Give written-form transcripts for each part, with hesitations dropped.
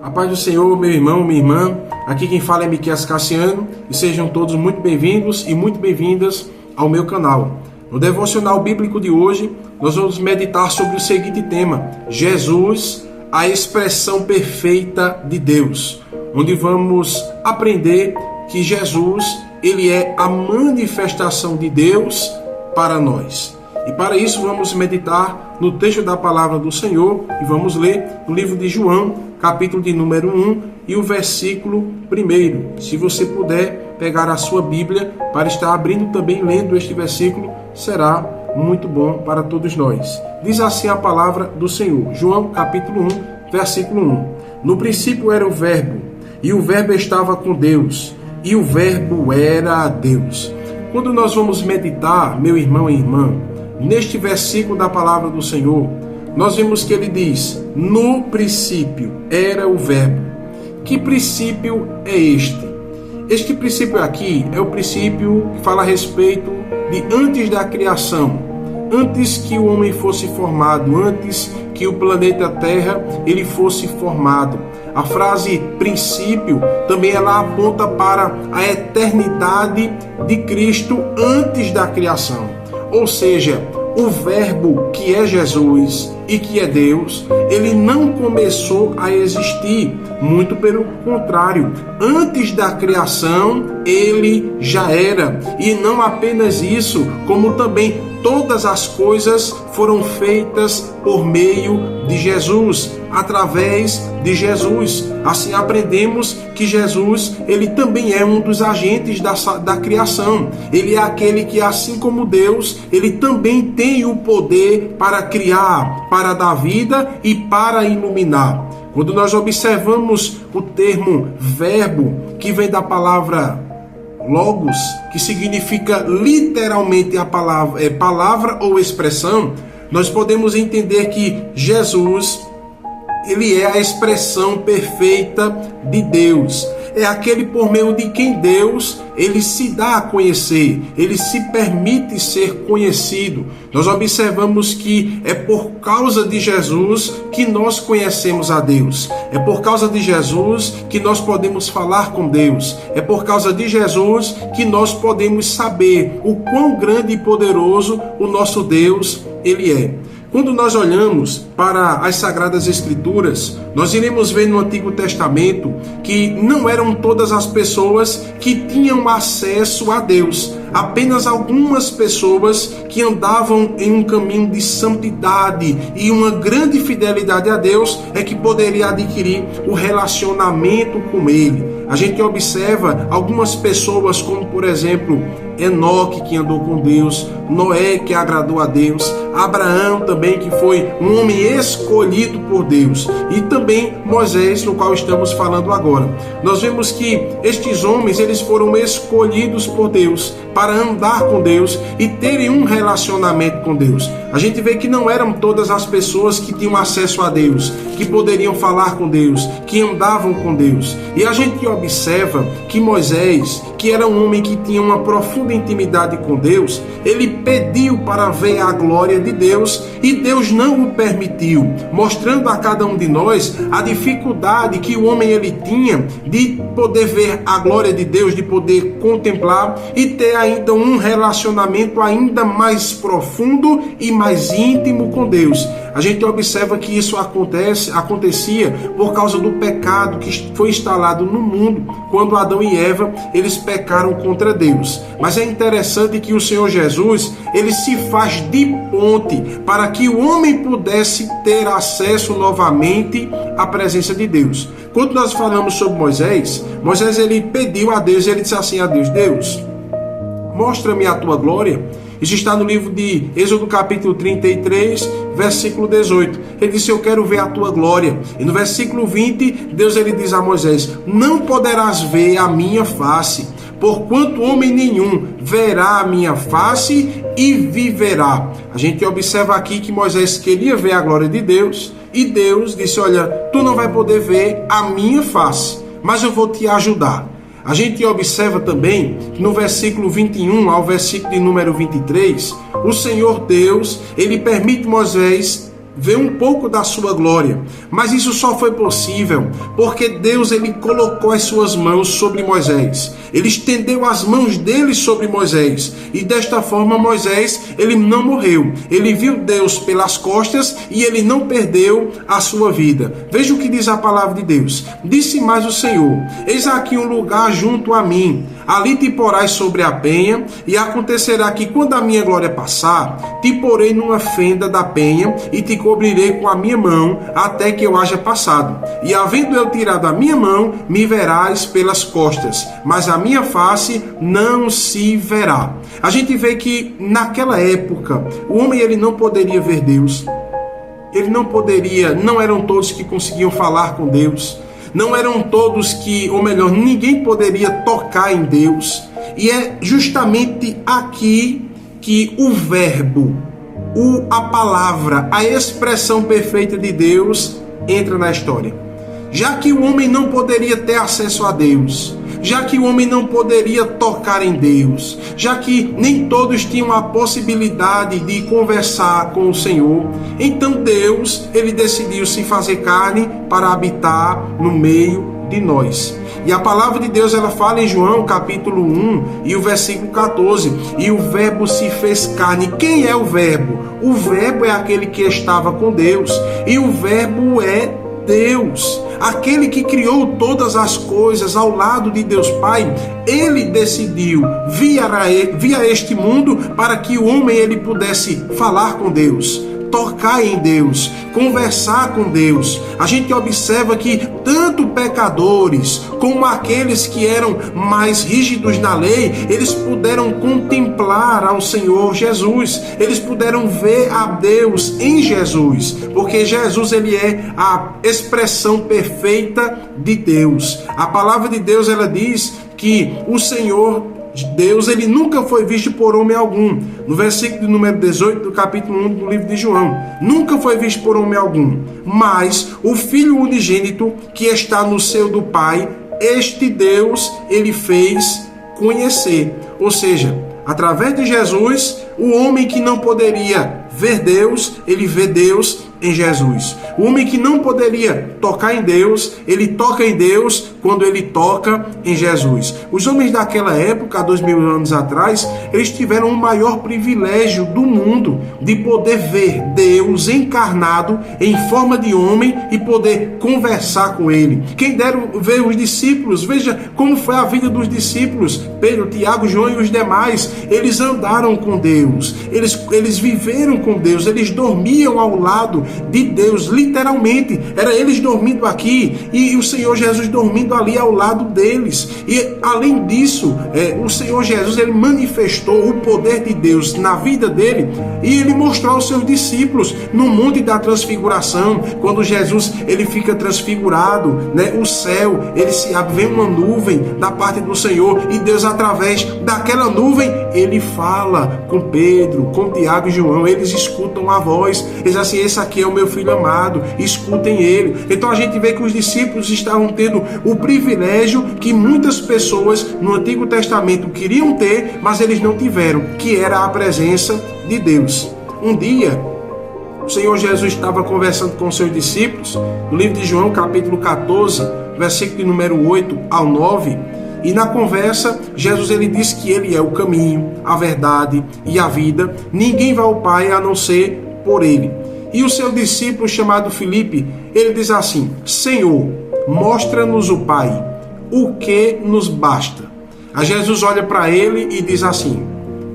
A paz do Senhor, meu irmão, minha irmã. Aqui quem fala é Miqueias Cassiano e sejam todos muito bem-vindos e muito bem-vindas ao meu canal. No devocional bíblico de hoje, nós vamos meditar sobre o seguinte tema: Jesus, a expressão perfeita de Deus, onde vamos aprender que Jesus, ele é a manifestação de Deus para nós. E para isso vamos meditar no texto da palavra do Senhor e vamos ler no livro de João, capítulo de número 1 e o versículo 1. Se você puder pegar a sua Bíblia para estar abrindo também lendo este versículo, será muito bom para todos nós. Diz assim a palavra do Senhor, João capítulo 1, versículo 1. No princípio era o Verbo, e o Verbo estava com Deus, e o Verbo era Deus. Quando nós vamos meditar, meu irmão e irmã, neste versículo da palavra do Senhor, nós vemos que ele diz: no princípio era o Verbo. Que princípio é este? Este princípio aqui é o princípio que fala a respeito de antes da criação, antes que o homem fosse formado, antes que o planeta Terra ele fosse formado. A frase princípio também ela aponta para a eternidade de Cristo antes da criação. Ou seja, o Verbo que é Jesus e que é Deus, ele não começou a existir, muito pelo contrário, antes da criação ele já era. E não apenas isso, como também todas as coisas foram feitas por meio de Jesus, através de Jesus. Assim aprendemos que Jesus, ele também é um dos agentes da criação. Ele é aquele que, assim como Deus, ele também tem o poder para criar, para dar vida e para iluminar. Quando nós observamos o termo verbo, que vem da palavra logos, que significa literalmente a palavra ou expressão, nós podemos entender que Jesus, ele é a expressão perfeita de Deus. É aquele por meio de quem Deus, ele se dá a conhecer, ele se permite ser conhecido. Nós observamos que é por causa de Jesus que nós conhecemos a Deus. É por causa de Jesus que nós podemos falar com Deus. É por causa de Jesus que nós podemos saber o quão grande e poderoso o nosso Deus, ele é. Quando nós olhamos para as Sagradas Escrituras, nós iremos ver no Antigo Testamento que não eram todas as pessoas que tinham acesso a Deus. Apenas algumas pessoas que andavam em um caminho de santidade e uma grande fidelidade a Deus é que poderia adquirir o relacionamento com Ele. A gente observa algumas pessoas como, por exemplo, Enoque, que andou com Deus, Noé, que agradou a Deus, Abraão também, que foi um homem escolhido por Deus, e também Moisés, no qual estamos falando agora. Nós vemos que estes homens, eles foram escolhidos por Deus para andar com Deus e terem um relacionamento com Deus. A gente vê que não eram todas as pessoas que tinham acesso a Deus, que poderiam falar com Deus, que andavam com Deus. E a gente observa que Moisés, que era um homem que tinha uma profunda intimidade com Deus, ele pediu para ver a glória de Deus e Deus não o permitiu, mostrando a cada um de nós a dificuldade que o homem ele tinha de poder ver a glória de Deus, de poder contemplar e ter ainda um relacionamento ainda mais profundo e mais íntimo com Deus. A gente observa que isso acontecia por causa do pecado que foi instalado no mundo quando Adão e Eva eles pecaram contra Deus. Mas é interessante que o Senhor Jesus ele se faz de ponte para que o homem pudesse ter acesso novamente à presença de Deus. Quando nós falamos sobre Moisés ele pediu a Deus, ele disse assim a Deus: Deus, mostra-me a tua glória. Isso está no livro de Êxodo capítulo 33, versículo 18. Ele disse: eu quero ver a tua glória. E no versículo 20, Deus ele diz a Moisés: não poderás ver a minha face, porquanto homem nenhum verá a minha face e viverá. A gente observa aqui que Moisés queria ver a glória de Deus e Deus disse: olha, tu não vai poder ver a minha face, mas eu vou te ajudar. A gente observa também que no versículo 21 ao versículo de número 23, o Senhor Deus, ele permite Moisés ver um pouco da sua glória. Mas isso só foi possível porque Deus ele colocou as suas mãos sobre Moisés. Ele estendeu as mãos dele sobre Moisés. E desta forma Moisés ele não morreu. Ele viu Deus pelas costas e ele não perdeu a sua vida. Veja o que diz a palavra de Deus. Disse mais o Senhor: eis aqui um lugar junto a mim. Ali te porás sobre a penha, e acontecerá que quando a minha glória passar, te porei numa fenda da penha e te cobrirei com a minha mão até que eu haja passado. E havendo eu tirado a minha mão, me verás pelas costas, mas a minha face não se verá. A gente vê que naquela época o homem ele não poderia ver Deus. Ele não poderia, não eram todos que conseguiam falar com Deus. Não eram todos que, ou melhor, ninguém poderia tocar em Deus. E é justamente aqui que o verbo, a palavra, a expressão perfeita de Deus entra na história. Já que o homem não poderia ter acesso a Deus, já que o homem não poderia tocar em Deus, já que nem todos tinham a possibilidade de conversar com o Senhor, então Deus, ele decidiu se fazer carne para habitar no meio de nós. E a palavra de Deus ela fala em João capítulo 1 e o versículo 14: e o verbo se fez carne. Quem é o verbo? O verbo é aquele que estava com Deus, e o verbo é Deus, aquele que criou todas as coisas ao lado de Deus Pai. Ele decidiu via este mundo para que o homem ele pudesse falar com Deus, tocar em Deus, conversar com Deus. A gente observa que tanto pecadores como aqueles que eram mais rígidos na lei, eles puderam contemplar ao Senhor Jesus, eles puderam ver a Deus em Jesus, porque Jesus ele é a expressão perfeita de Deus. A palavra de Deus ela diz que o Senhor Deus ele nunca foi visto por homem algum. No versículo número 18 do capítulo 1 do livro de João, nunca foi visto por homem algum, mas o Filho unigênito que está no seio do Pai, este Deus ele fez conhecer. Ou seja, através de Jesus, o homem que não poderia ver Deus, ele vê Deus em Jesus. O homem que não poderia tocar em Deus, ele toca em Deus quando ele toca em Jesus. Os homens daquela época, há 2000 anos atrás, eles tiveram o maior privilégio do mundo de poder ver Deus encarnado em forma de homem e poder conversar com ele. Quem dera ver os discípulos, veja como foi a vida dos discípulos, Pedro, Tiago, João e os demais. Eles andaram com Deus, eles viveram com Deus, eles dormiam ao lado de Deus, literalmente, era eles dormindo aqui e o Senhor Jesus dormindo ali ao lado deles. E além disso, o Senhor Jesus ele manifestou o poder de Deus na vida dele e ele mostrou aos seus discípulos no Monte da Transfiguração, quando Jesus ele fica transfigurado, né? O céu ele se abre, vem uma nuvem da parte do Senhor e Deus através daquela nuvem ele fala com Pedro, com Tiago e João. Eles escutam a voz, eles assim: esse aqui é o meu filho amado, escutem ele. Então a gente vê que os discípulos estavam tendo o privilégio que muitas pessoas no Antigo Testamento queriam ter, mas eles não tiveram, que era a presença de Deus. Um dia, o Senhor Jesus estava conversando com seus discípulos, no livro de João, capítulo 14, versículo número 8 ao 9, e na conversa, Jesus ele disse que ele é o caminho, a verdade e a vida. Ninguém vai ao Pai a não ser por ele. E o seu discípulo chamado Filipe, ele diz assim: Senhor, mostra-nos o Pai, o que nos basta. Aí Jesus olha para ele e diz assim,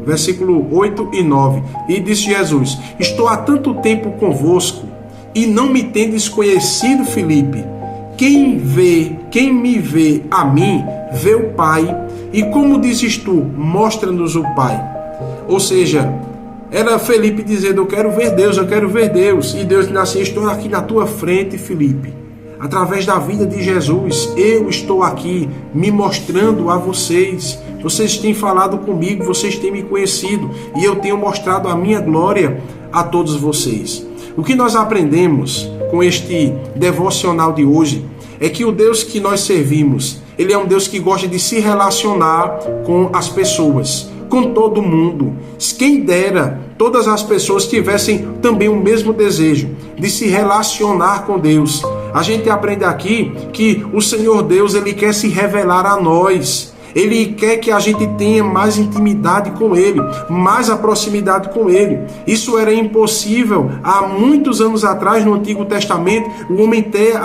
versículo 8 e 9, e disse Jesus: estou há tanto tempo convosco e não me tendes conhecido, Filipe. Quem me vê a mim, vê o Pai. E como dizes tu, mostra-nos o Pai. Ou seja, era Felipe dizendo: eu quero ver Deus, eu quero ver Deus. E Deus diz assim: estou aqui na tua frente, Felipe. Através da vida de Jesus, eu estou aqui me mostrando a vocês. Vocês têm falado comigo, vocês têm me conhecido e eu tenho mostrado a minha glória a todos vocês. O que nós aprendemos com este devocional de hoje é que o Deus que nós servimos, ele é um Deus que gosta de se relacionar com as pessoas, com todo mundo. Quem dera todas as pessoas tivessem também o mesmo desejo de se relacionar com Deus. A gente aprende aqui que o Senhor Deus, Ele quer se revelar a nós. Ele quer que a gente tenha mais intimidade com Ele, mais a proximidade com Ele. Isso era impossível há muitos anos atrás, no Antigo Testamento, o homem ter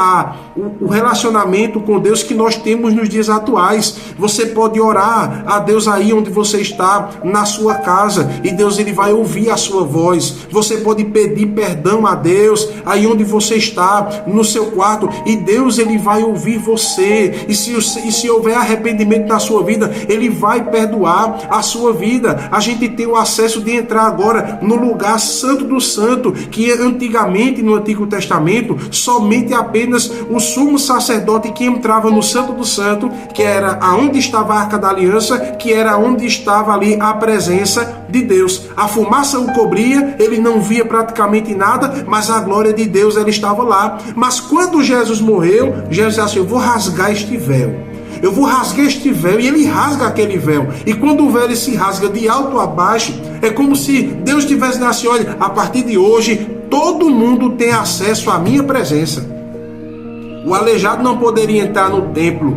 o relacionamento com Deus que nós temos nos dias atuais. Você pode orar a Deus aí onde você está, na sua casa, e Deus ele vai ouvir a sua voz. Você pode pedir perdão a Deus aí onde você está, no seu quarto, e Deus ele vai ouvir você. E se houver arrependimento na sua vida, Ele vai perdoar a sua vida. A gente tem o acesso de entrar agora no lugar santo do santo, que antigamente no Antigo Testamento, somente apenas o sumo sacerdote que entrava no santo do santo, que era aonde estava a Arca da Aliança, que era onde estava ali a presença de Deus. A fumaça o cobria, ele não via praticamente nada, mas a glória de Deus ela estava lá. Mas quando Jesus morreu, Jesus disse assim: eu vou rasgar este véu. Eu vou rasgar este véu, e ele rasga aquele véu. E quando o véu se rasga de alto a baixo, é como se Deus tivesse dito assim: olha, a partir de hoje, todo mundo tem acesso à minha presença. O aleijado não poderia entrar no templo.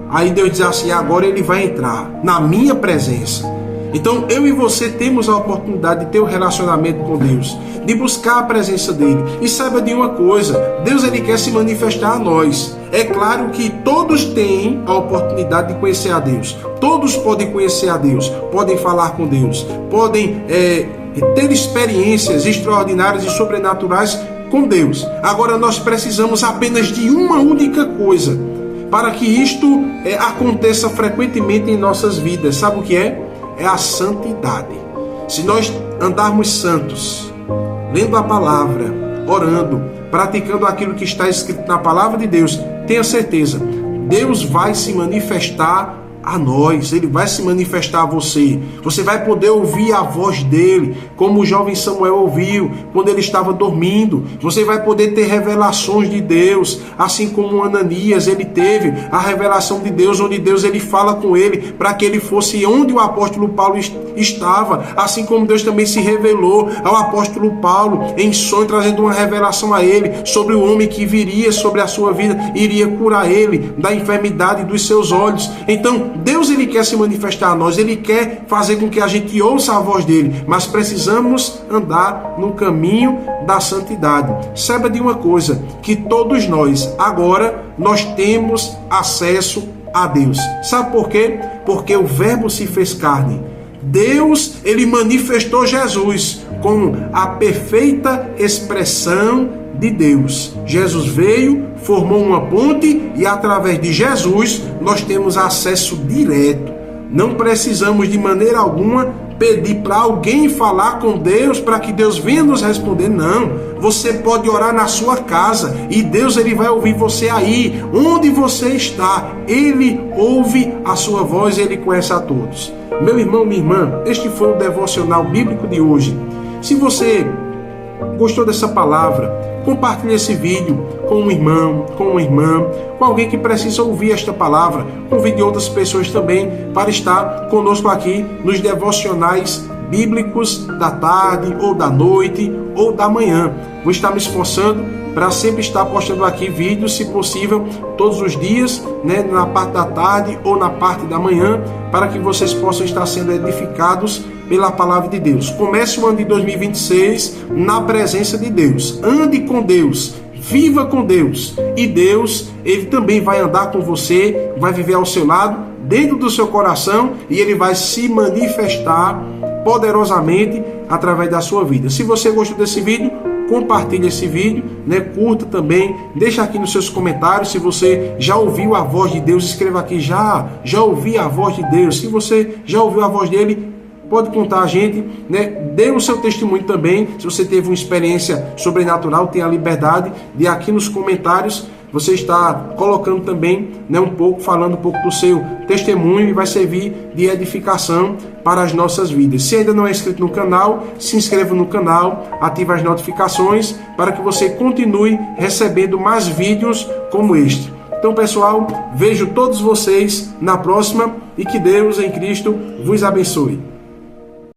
Aí Deus diz assim: agora ele vai entrar na minha presença. Então eu e você temos a oportunidade de ter um relacionamento com Deus, de buscar a presença dele. E saiba de uma coisa: Deus ele quer se manifestar a nós. É claro que todos têm a oportunidade de conhecer a Deus. Todos podem conhecer a Deus, podem falar com Deus, podem ter experiências extraordinárias e sobrenaturais com Deus. Agora nós precisamos apenas de uma única coisa para que isto aconteça frequentemente em nossas vidas. Sabe o que é? É a santidade. Se nós andarmos santos, lendo a palavra, orando, praticando aquilo que está escrito na palavra de Deus, tenha certeza, Deus vai se manifestar a nós, ele vai se manifestar a você. Você vai poder ouvir a voz dele, como o jovem Samuel ouviu quando ele estava dormindo. Você vai poder ter revelações de Deus, assim como Ananias, ele teve a revelação de Deus, onde Deus ele fala com ele para que ele fosse onde o apóstolo Paulo estava, assim como Deus também se revelou ao apóstolo Paulo em sonho, trazendo uma revelação a ele sobre o homem que viria sobre a sua vida, iria curar ele da enfermidade dos seus olhos. Então Deus ele quer se manifestar a nós, ele quer fazer com que a gente ouça a voz dele, mas precisamos andar no caminho da santidade. Saiba de uma coisa, que todos nós agora nós temos acesso a Deus. Sabe por quê? Porque o Verbo se fez carne. Deus ele manifestou Jesus como a perfeita expressão de Deus. Jesus veio, formou uma ponte e através de Jesus nós temos acesso direto. Não precisamos de maneira alguma pedir para alguém falar com Deus para que Deus venha nos responder. Não, você pode orar na sua casa e Deus ele vai ouvir você aí, onde você está. Ele ouve a sua voz e ele conhece a todos. Meu irmão, minha irmã, este foi o devocional bíblico de hoje. Se você gostou dessa palavra, compartilhe esse vídeo com um irmão, com uma irmã, com alguém que precisa ouvir esta palavra. Convide outras pessoas também para estar conosco aqui nos devocionais bíblicos da tarde, ou da noite, ou da manhã. Vou estar me esforçando para sempre estar postando aqui vídeos, se possível, todos os dias, na parte da tarde ou na parte da manhã, para que vocês possam estar sendo edificados pela palavra de Deus. Comece o ano de 2026 na presença de Deus. Ande com Deus, viva com Deus. E Deus, ele também vai andar com você, vai viver ao seu lado, dentro do seu coração, e ele vai se manifestar poderosamente através da sua vida. Se você gostou desse vídeo, compartilhe esse vídeo, curta também, deixa aqui nos seus comentários se você já ouviu a voz de Deus, escreva aqui, já ouvi a voz de Deus. Se você já ouviu a voz dele, pode contar a gente, dê o seu testemunho também. Se você teve uma experiência sobrenatural, tenha a liberdade de aqui nos comentários você está colocando também falando um pouco do seu testemunho, e vai servir de edificação para as nossas vidas. Se ainda não é inscrito no canal, se inscreva no canal, ative as notificações para que você continue recebendo mais vídeos como este. Então, pessoal, vejo todos vocês na próxima e que Deus em Cristo vos abençoe.